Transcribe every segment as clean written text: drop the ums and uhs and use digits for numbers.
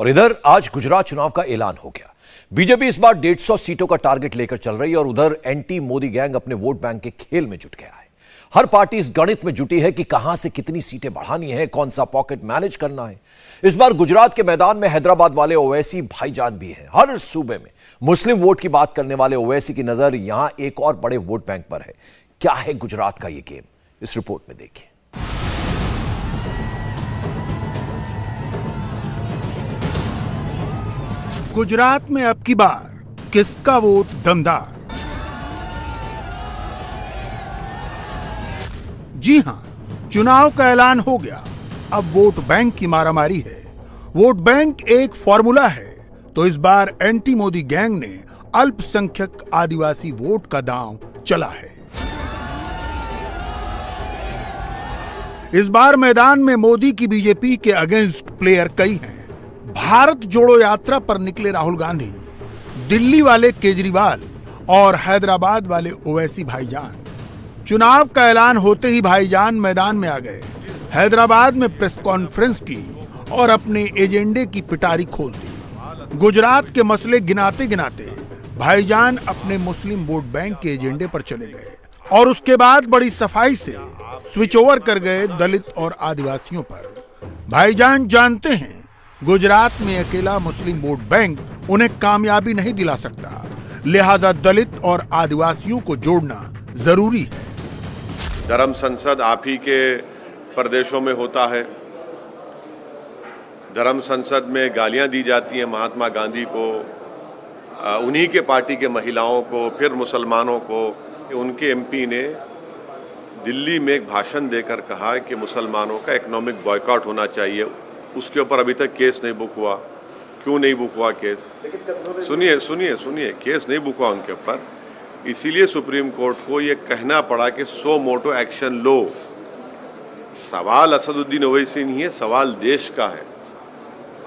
और इधर आज गुजरात चुनाव का ऐलान हो गया। बीजेपी इस बार 150 सीटों का टारगेट लेकर चल रही है और उधर एंटी मोदी गैंग अपने वोट बैंक के खेल में जुट गया है। हर पार्टी इस गणित में जुटी है कि कहां से कितनी सीटें बढ़ानी है, कौन सा पॉकेट मैनेज करना है। इस बार गुजरात के मैदान में हैदराबाद वाले ओवैसी भाईजान भी हैं। हर सूबे में मुस्लिम वोट की बात करने वाले ओवैसी की नजर यहां एक और बड़े वोट बैंक पर है। क्या है गुजरात का यह गेम, इस रिपोर्ट में देखिए। गुजरात में अब की बार किसका वोट दमदार? जी हां, चुनाव का ऐलान हो गया। अब वोट बैंक की मारामारी है। वोट बैंक एक फॉर्मूला है, तो इस बार एंटी मोदी गैंग ने अल्पसंख्यक आदिवासी वोट का दांव चला है। इस बार मैदान में मोदी की बीजेपी के अगेंस्ट प्लेयर कई हैं। भारत जोड़ो यात्रा पर निकले राहुल गांधी, दिल्ली वाले केजरीवाल और हैदराबाद वाले ओवैसी भाईजान। चुनाव का ऐलान होते ही भाईजान मैदान में आ गए। हैदराबाद में प्रेस कॉन्फ्रेंस की और अपने एजेंडे की पिटारी खोल दी। गुजरात के मसले गिनाते गिनाते भाईजान अपने मुस्लिम वोट बैंक के एजेंडे पर चले गए और उसके बाद बड़ी सफाई से स्विच ओवर कर गए दलित और आदिवासियों पर। भाईजान जानते हैं गुजरात में अकेला मुस्लिम वोट बैंक उन्हें कामयाबी नहीं दिला सकता, लिहाजा दलित और आदिवासियों को जोड़ना जरूरी है। धर्म संसद आप ही के प्रदेशों में होता है। धर्म संसद में गालियां दी जाती हैं महात्मा गांधी को, उन्हीं के पार्टी के महिलाओं को, फिर मुसलमानों को। उनके एमपी ने दिल्ली में एक भाषण देकर कहा कि मुसलमानों का इकोनॉमिक बॉयकॉट होना चाहिए। उसके ऊपर अभी तक केस नहीं बुक हुआ। क्यों नहीं बुक हुआ केस? सुनिए, केस नहीं बुक हुआ उनके ऊपर, इसीलिए सुप्रीम कोर्ट को ये कहना पड़ा कि सो मोटो एक्शन लो। सवाल असदुद्दीन ओवैसी नहीं है, सवाल देश का है।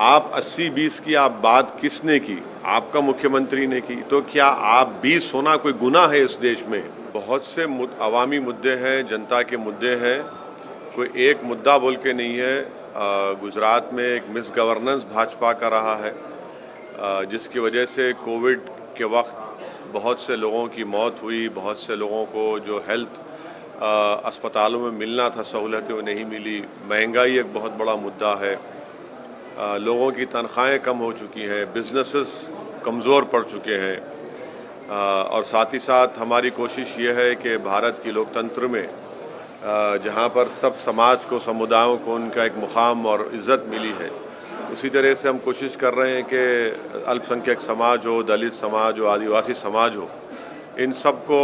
आप 80-20 की आप बात किसने की? आपका मुख्यमंत्री ने की। तो क्या आप 20 होना कोई गुनाह है इस देश में? बहुत से अवामी मुद्दे हैं, जनता के मुद्दे हैं, कोई एक मुद्दा बोल के नहीं है। गुजरात में एक मिस गवर्नेंस भाजपा का रहा है, जिसकी वजह से कोविड के वक्त बहुत से लोगों की मौत हुई। बहुत से लोगों को जो हेल्थ अस्पतालों में मिलना था सहूलतें वो नहीं मिली। महंगाई एक बहुत बड़ा मुद्दा है। लोगों की तनख्वाहें कम हो चुकी हैं, बिजनेसेस कमज़ोर पड़ चुके हैं। और साथ ही साथ हमारी कोशिश ये है कि भारत की लोकतंत्र में जहाँ पर सब समाज को, समुदायों को उनका एक मुकाम और इज़्ज़त मिली है, उसी तरह से हम कोशिश कर रहे हैं कि अल्पसंख्यक समाज हो, दलित समाज हो, आदिवासी समाज हो, इन सब को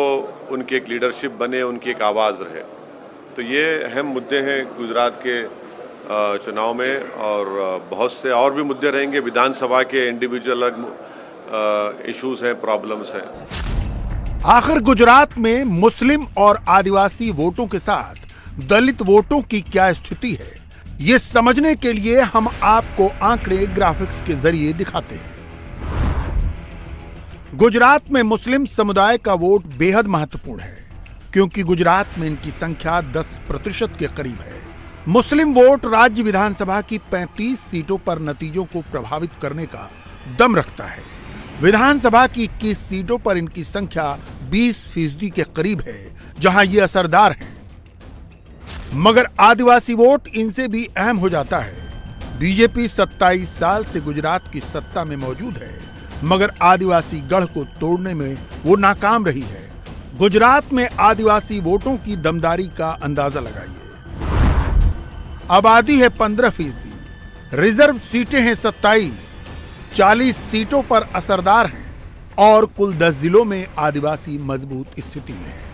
उनकी एक लीडरशिप बने, उनकी एक आवाज़ रहे। तो ये अहम मुद्दे हैं गुजरात के चुनाव में, और बहुत से और भी मुद्दे रहेंगे। विधानसभा के इंडिविजुअल अलग इश्यूज हैं, प्रॉब्लम्स हैं। आखिर गुजरात में मुस्लिम और आदिवासी वोटों के साथ दलित वोटों की क्या स्थिति है, ये समझने के लिए हम आपको आंकड़े ग्राफिक्स के जरिए दिखाते हैं। गुजरात में मुस्लिम समुदाय का वोट बेहद महत्वपूर्ण है, क्योंकि गुजरात में इनकी संख्या 10% के करीब है। मुस्लिम वोट राज्य विधानसभा की 35 सीटों पर नतीजों को प्रभावित करने का दम रखता है। विधानसभा की 21 सीटों पर इनकी संख्या 20% के करीब है, जहां ये असरदार हैं। मगर आदिवासी वोट इनसे भी अहम हो जाता है। बीजेपी 27 साल से गुजरात की सत्ता में मौजूद है, मगर आदिवासी गढ़ को तोड़ने में वो नाकाम रही है। गुजरात में आदिवासी वोटों की दमदारी का अंदाजा लगाइए। आबादी है 15%, रिजर्व सीटें हैं 27, 40 सीटों पर असरदार हैं और कुल 10 जिलों में आदिवासी मजबूत स्थिति में है।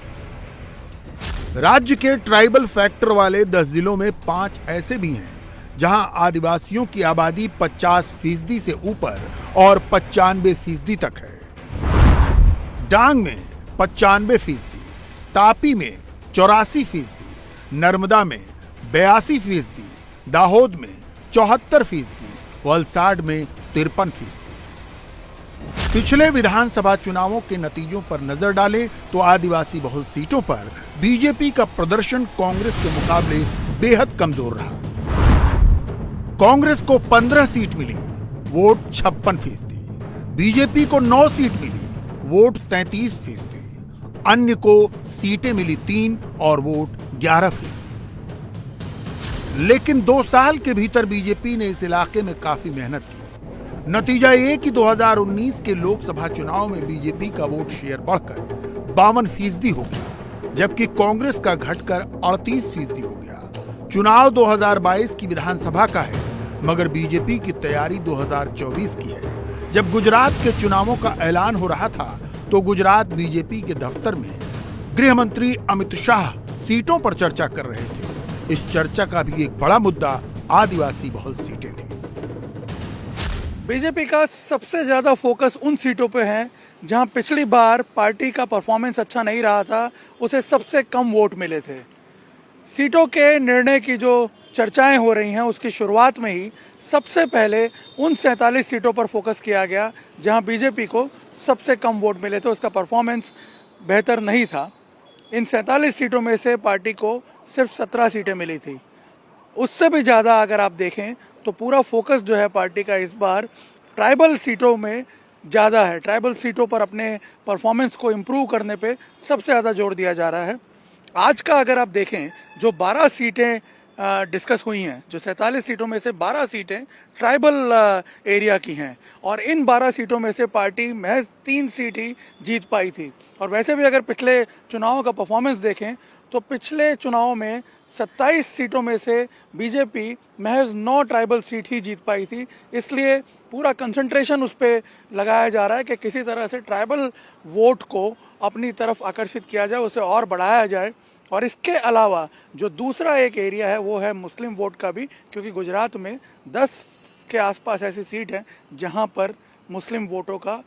राज्य के ट्राइबल फैक्टर वाले 10 जिलों में 5 ऐसे भी हैं जहां आदिवासियों की आबादी 50% से ऊपर और 95% तक है। डांग में 95%, तापी में 84%, नर्मदा में 82%, दाहोद में 74%, वलसाड में 53%। पिछले विधानसभा चुनावों के नतीजों पर नजर डालें तो आदिवासी बहुल सीटों पर बीजेपी का प्रदर्शन कांग्रेस के मुकाबले बेहद कमजोर रहा। कांग्रेस को 15 सीट मिली, वोट 56%। बीजेपी को 9 सीट मिली, वोट 33%। अन्य को सीटें मिली 3 और वोट 11%। लेकिन 2 साल के भीतर बीजेपी ने इस इलाके में काफी मेहनत की। नतीजा ये कि 2019 के लोकसभा चुनाव में बीजेपी का वोट शेयर बढ़कर 52% हो गया, जबकि कांग्रेस का घटकर 38% हो गया। चुनाव 2022 की विधानसभा का है, मगर बीजेपी की तैयारी 2024 की है। जब गुजरात के चुनावों का ऐलान हो रहा था तो गुजरात बीजेपी के दफ्तर में गृह मंत्री अमित शाह सीटों पर चर्चा कर रहे थे। इस चर्चा का भी एक बड़ा मुद्दा आदिवासी बहुल सीटें थी। बीजेपी का सबसे ज्यादा फोकस उन सीटों पे है जहां पिछली बार पार्टी का परफॉर्मेंस अच्छा नहीं रहा था, उसे सबसे कम वोट मिले थे। सीटों के निर्णय की जो चर्चाएं हो रही हैं उसकी शुरुआत में ही सबसे पहले उन 47 सीटों पर फोकस किया गया जहां बीजेपी को सबसे कम वोट मिले थे, उसका परफॉर्मेंस बेहतर नहीं था। इन 47 सीटों में से पार्टी को सिर्फ 17 सीटें मिली थी। उससे भी ज़्यादा अगर आप देखें तो पूरा फोकस जो है पार्टी का इस बार ट्राइबल सीटों में ज़्यादा है। ट्राइबल सीटों पर अपने परफॉर्मेंस को इम्प्रूव करने पे सबसे ज़्यादा जोर दिया जा रहा है। आज का अगर आप देखें जो 12 सीटें डिस्कस हुई हैं, जो 47 सीटों में से 12 सीटें ट्राइबल एरिया की हैं और इन 12 सीटों में से पार्टी महज 3 सीट ही जीत पाई थी। और वैसे भी अगर पिछले चुनावों का परफॉर्मेंस देखें तो पिछले चुनाव में 27 सीटों में से बीजेपी महज 9 ट्राइबल सीट ही जीत पाई थी। इसलिए पूरा कंसंट्रेशन उस पर लगाया जा रहा है कि किसी तरह से ट्राइबल वोट को अपनी तरफ आकर्षित किया जाए, उसे और बढ़ाया जाए। और इसके अलावा जो दूसरा एक एरिया है वो है मुस्लिम वोट का भी, क्योंकि गुजरात में 10 के आसपास ऐसी सीट हैं जहां पर मुस्लिम वोटों का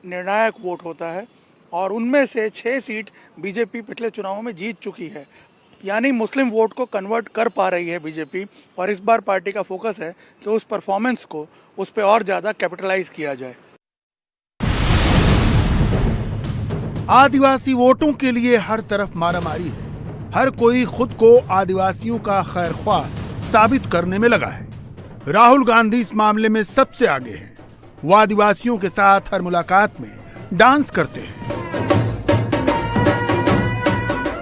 निर्णायक वोट होता है और उनमें से 6 सीट बीजेपी पिछले चुनावों में जीत चुकी है। यानी मुस्लिम वोट को कन्वर्ट कर पा रही है बीजेपी और इस बार पार्टी का फोकस है कि उस परफॉर्मेंस को उस पर और ज़्यादा कैपिटलाइज किया जाए। आदिवासी वोटों के लिए हर तरफ मारामारी है। हर कोई खुद को आदिवासियों का खैरख्वाह साबित करने में लगा है। राहुल गांधी इस मामले में सबसे आगे हैं। वो आदिवासियों के साथ हर मुलाकात में डांस करते हैं।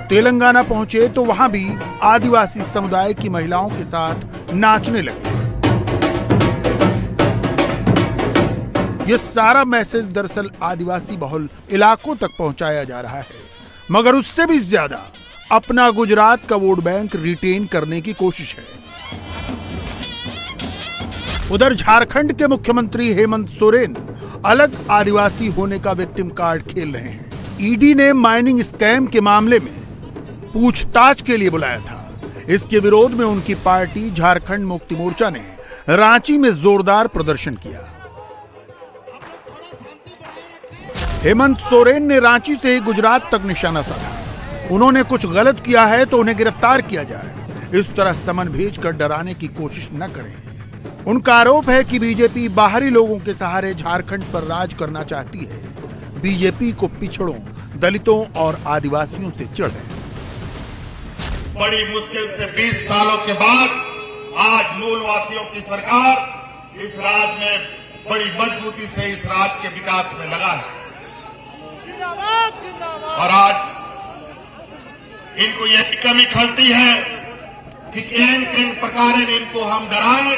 तेलंगाना पहुंचे तो वहां भी आदिवासी समुदाय की महिलाओं के साथ नाचने लगे। ये सारा मैसेज दरअसल आदिवासी बहुल इलाकों तक पहुंचाया जा रहा है, मगर उससे भी ज्यादा अपना गुजरात का वोट बैंक रिटेन करने की कोशिश है। उधर झारखंड के मुख्यमंत्री हेमंत सोरेन अलग आदिवासी होने का विक्टिम कार्ड खेल रहे हैं। ईडी ने माइनिंग स्कैम के मामले में पूछताछ के लिए बुलाया था। इसके विरोध में उनकी पार्टी झारखंड मुक्ति मोर्चा ने रांची में जोरदार प्रदर्शन किया। हेमंत सोरेन ने रांची से गुजरात तक निशाना साधा। उन्होंने कुछ गलत किया है तो उन्हें गिरफ्तार किया जाए। इस तरह समन भेजकर डराने की कोशिश न करें। उनका आरोप है कि बीजेपी बाहरी लोगों के सहारे झारखंड पर राज करना चाहती है। बीजेपी को पिछड़ों, दलितों और आदिवासियों से चिढ़ है। बड़ी मुश्किल से 20 सालों के बाद आज मूलवासियों की सरकार इस राज्य में बड़ी मजबूती से इस राज्य के विकास में लगा है। और आज इनको यह कमी खलती है कि किन प्रकार इनको हम डराएं,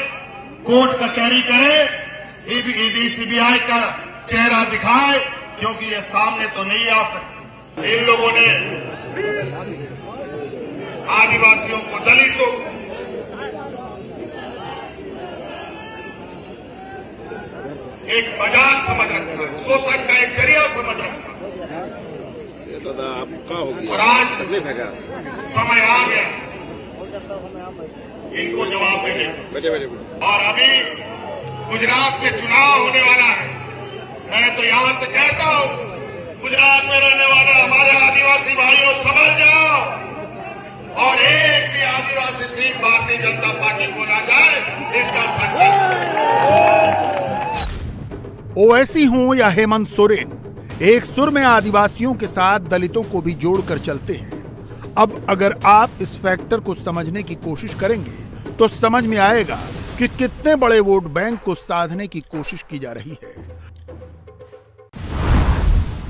कोर्ट कचहरी करें, ईडी सीबीआई का चेहरा दिखाए, क्योंकि ये सामने तो नहीं आ सकते। इन लोगों ने आदिवासियों को, दलितों को एक मजाक समझ रखा है, शोषण का एक जरिया समझ रखा है। और आज समय आ गया इनको जवाब देने का। और अभी गुजरात में चुनाव होने वाला है। मैं तो यहां से कहता हूं, गुजरात में रहने वाले हमारे आदिवासी भाइयों समझ जाओ और एक भी आदिवासी सीट भारतीय जनता पार्टी को ना जाए, इसका संकल्प। ओवैसी हों या हेमंत सोरेन, एक सुर में आदिवासियों के साथ दलितों को भी जोड़कर चलते हैं। अब अगर आप इस फैक्टर को समझने की कोशिश करेंगे तो समझ में आएगा कि कितने बड़े वोट बैंक को साधने की कोशिश की जा रही है।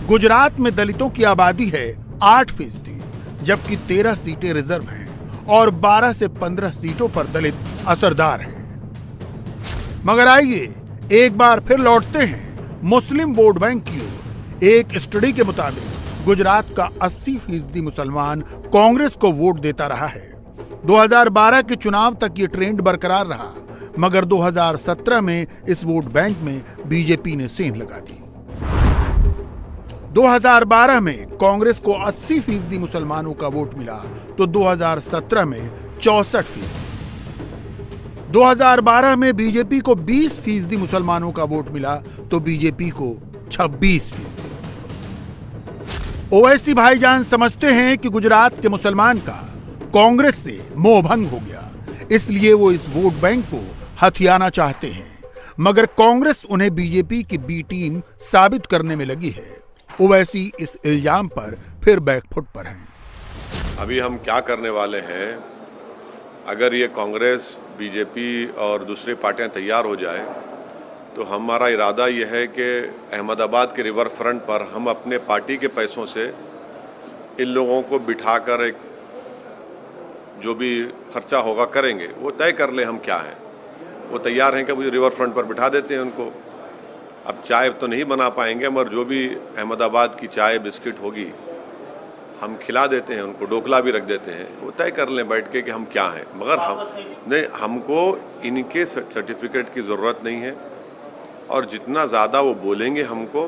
गुजरात में दलितों की आबादी है 8%, जबकि 13 सीटें रिजर्व हैं और 12 से 15 सीटों पर दलित असरदार हैं। मगर आइए एक बार फिर लौटते हैं मुस्लिम वोट बैंक की ओर। एक स्टडी के मुताबिक गुजरात का 80% मुसलमान कांग्रेस को वोट देता रहा है। 2012 के चुनाव तक ये ट्रेंड बरकरार रहा, मगर 2017 में इस वोट बैंक में बीजेपी ने सेंध लगा दी। 2012 में कांग्रेस को 80% मुसलमानों का वोट मिला तो 2017 में 64%। 2012 में बीजेपी को 20% मुसलमानों का वोट मिला तो बीजेपी को 26%। ओवैसी भाईजान समझते हैं कि गुजरात के मुसलमान का कांग्रेस से मोहभंग हो गया, इसलिए वो इस वोट बैंक को हथियाना चाहते हैं, मगर कांग्रेस उन्हें बीजेपी की बी टीम साबित करने में लगी है। ओवैसी इस इल्जाम पर फिर बैकफुट पर हैं। अभी हम क्या करने वाले हैं, अगर ये कांग्रेस, बीजेपी और दूसरी पार्टियां तैयार हो जाए तो हमारा इरादा यह है कि अहमदाबाद के रिवर फ्रंट पर हम अपने पार्टी के पैसों से इन लोगों को बिठाकर एक जो भी खर्चा होगा करेंगे, वो तय कर ले हम क्या हैं। वो तैयार हैं कि वो रिवर फ्रंट पर बिठा देते हैं उनको। अब चाय तो नहीं बना पाएंगे, मगर जो भी अहमदाबाद की चाय बिस्किट होगी हम खिला देते हैं उनको, डोकला भी रख देते हैं। वो तय कर लें बैठ के कि हम क्या हैं। मगर हमको इनके सर्टिफिकेट की ज़रूरत नहीं है, और जितना ज़्यादा वो बोलेंगे हमको,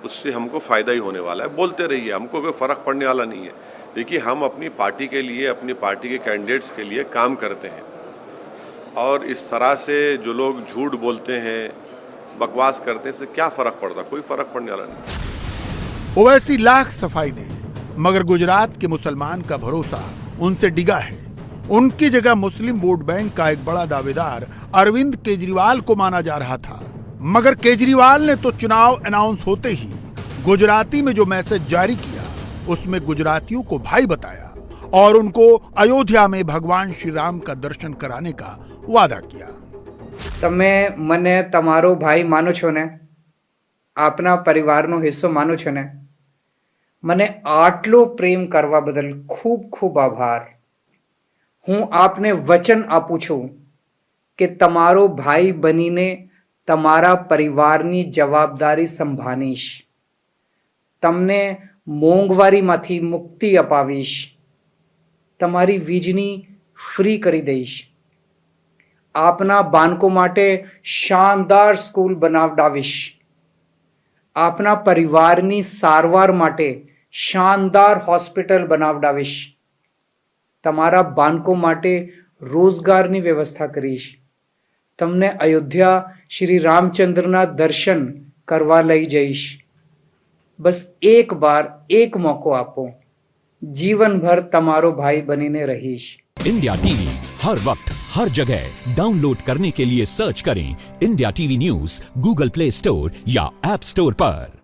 उससे हमको फ़ायदा ही होने वाला है। बोलते रहिए, हमको कोई फ़र्क पड़ने वाला नहीं है। देखिए, हम अपनी पार्टी के लिए, अपनी पार्टी के कैंडिडेट्स के लिए काम करते हैं, और इस तरह से जो लोग झूठ बोलते हैं, बकवास करते हैं, इससे क्या फ़र्क पड़ता? कोई फ़र्क पड़ने वाला नहीं। ओवैसी लाख सफाई दें, मगर गुजरात के मुसलमान का भरोसा उनसे डिगा है। उनकी जगह मुस्लिम वोट बैंक का एक बड़ा दावेदार अरविंद केजरीवाल को माना जा रहा था, मगर केजरीवाल ने तो चुनाव अनाउंस होते ही गुजराती में जो मैसेज जारी किया, उसमें गुजरातियों को भाई बताया और उनको अयोध्या में भगवान श्री राम का दर्शन कराने का वादा किया। તમે મને તમારો ભાઈ માનો છો ને, આપના પરિવારનો હિસ્સો માનો છો ને, મને આટલો પ્રેમ કરવા બદલ ખૂબ ખૂબ આભાર। હું આપને વચન આપું છું કે તમારો ભાઈ બનીને તમારા પરિવારની જવાબદારી સંભાળીશ, તમને મોંઘવારીમાંથી મુક્તિ અપાવીશ, તમારી વીજળી ફ્રી કરી દઈશ, આપના બાળકો માટે શાનદાર સ્કૂલ બનાવડાવીશ, આપના પરિવારની સારવાર માટે શાનદાર હોસ્પિટલ બનાવડાવીશ, તમારા બાળકો માટે રોજગારની વ્યવસ્થા કરીશ, તમને અયોધ્યા શ્રી રામચંદ્રના દર્શન કરવા લઈ જઈશ। બસ એક બાર એક મોકો આપો, જીવનભર તમારો ભાઈ બનીને રહીશ। इंडिया टीवी हर वक्त हर जगह डाउनलोड करने के लिए सर्च करें India TV news Google play store या ऐप स्टोर पर।